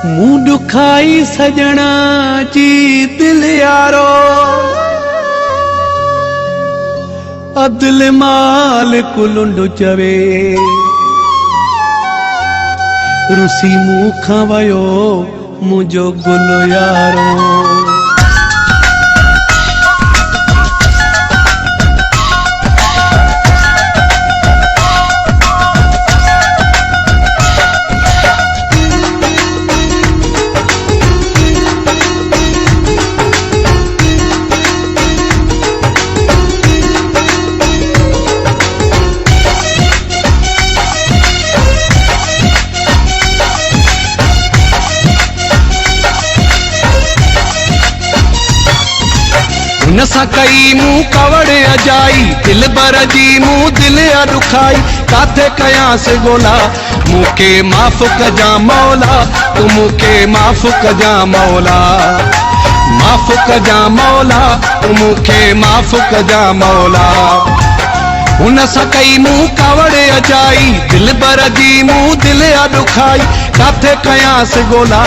मुंह दुखाई सजना जी दिल यारो अदिल माल कुलुंड चवे रुसी मुंह खां वयो मुझो गुल यारो। नसा कई मुंह कवड़े अजाई दिल बर जी मुंह दिल दुखाई काथे कया से गोला मुके माफ कजा मौला तू मुके माफ कजा मौला माफ कजा मौला तू मुके माफ कजा मौला। उन सकई मुंह कवड़े अजाई दिल बर जी मुंह दिल दुखाई काथे कया से गोला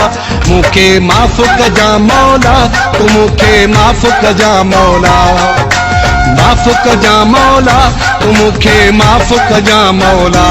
मुके माफ कजा मौला तू मुके माफ कजा मौला माफ कजा मौला तू मुके माफ कजा मौला।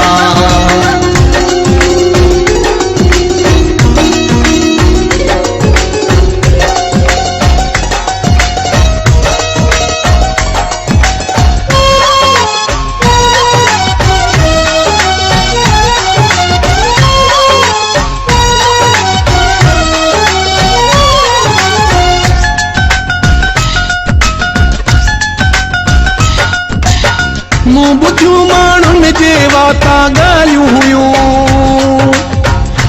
मुंह बुझू माण्हुन जे वाता ॻाल्हियूं हुयूं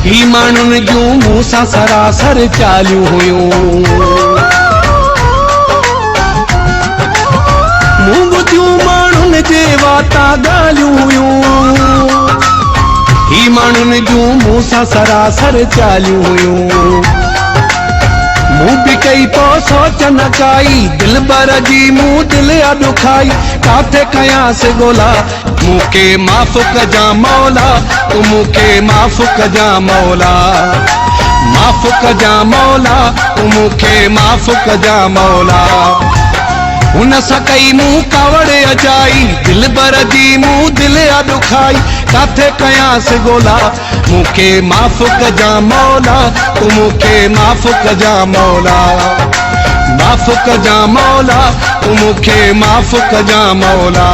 ही माण्हुन जूं मूं सां सरासर चालियूं हुयूं। मुंह बुझू माण्हुन जे वाता ॻाल्हियूं हुयूं ही माण्हुन जूं मूं सां सरासर चालियूं हुयूं। मुंह भी कई पो सोच न काई दिल बर जी मुंह दिल दुखाई काथे कया से गोला मुके माफ कजा मौला तू मुके माफ कजा मौला माफ कजा मौला तू मुके माफ कजा मौला। उन सकई मुंह कवड़े अजाई दिल बर जी मुंह दिल दुखाई काथे कया से गोला मुके माफ कजा मौला तू मुके माफ कजा मौला माफ कजा मौला तू मुके माफ कजा मौला।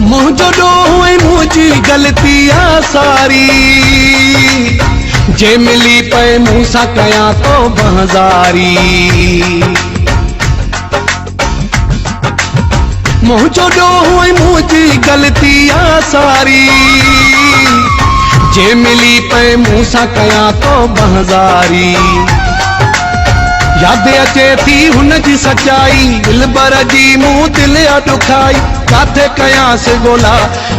मुझो डोह मुझी गलती आ सारी जे मिली पे मुंह सा कया तो बहजारी। मुझो डोह मुझी गलती आ सारी जे मिली पे मुंह सा कया तो बहजारी। याद अचे थी हुन जी सच्चाई दिल बर जी मुंह दिल दुखाई काथे कया से गोला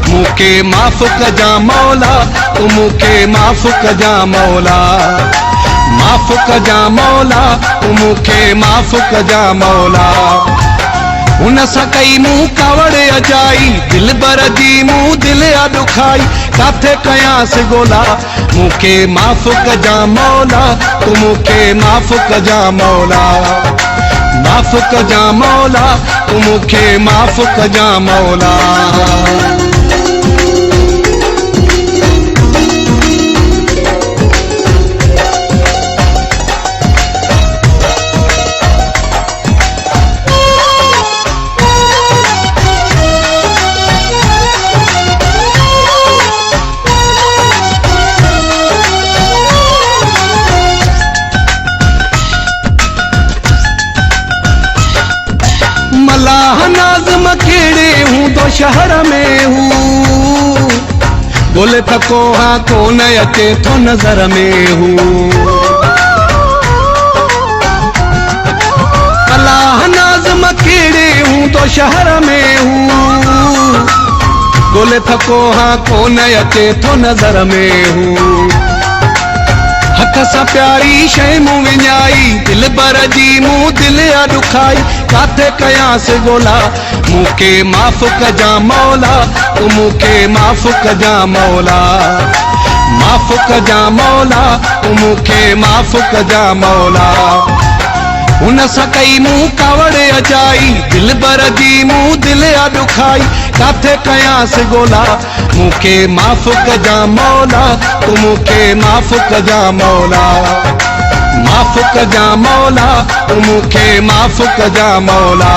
मुके माफ कजा मौला तू मुके माफ कजा मौला माफ कजा मौला तू मुके माफ कजा मौला। उन सकई मुंह कवड़े अजाई दिल बर जी मुंह दिल दुखाई काथे कया से गोला मुके माफ कजा मौला तू मुके माफ कजा मौला माफ कजा मौला तू मुके माफ कजा मौला। मलाह नाज़िम खेड़े हूँ तो शहर में हूँ बोले थको हाँ कौन अचे तो नजर में हूँ। मलाह नाज़िम खेड़े हूँ तो शहर में हूँ ॻोल्हे थको हाँ कोन अचे थो नज़र में हू हथ सां प्यारी शइ मूं विञाई दिल बर जी मूं दिल आ ॾुखाई काथे कयांसि ॻोल्हा मूंखे माफ़ कजां मौला तूं मूंखे माफ़ कजां मौला माफ़ कजां मौला तूं मूंखे माफ़ कजां मौला हुन सां कई मूं कावड़ अजाई दिल बर जी मूं दिल आ ॾुखाई काथे कयांसि ॻोल्हा मूंखे माफ़ कजां मौला तूं मूंखे माफ़ कजां मौला माफ़ कजां मौला तूं मूंखे माफ़ कजां मौला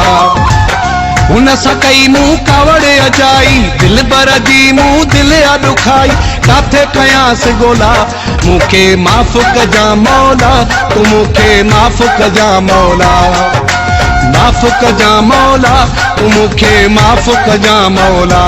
हुन सां कई मूं कावड़ अजाई दिल बर जी मूं दिल आ ॾुखाई काथे कयांसि ॻोल्हा मूंखे माफ़ कजां मौला तूं मूंखे माफ़ कजां मौला माफ़ कजां मौला तूं मूंखे माफ़ कजां मौला।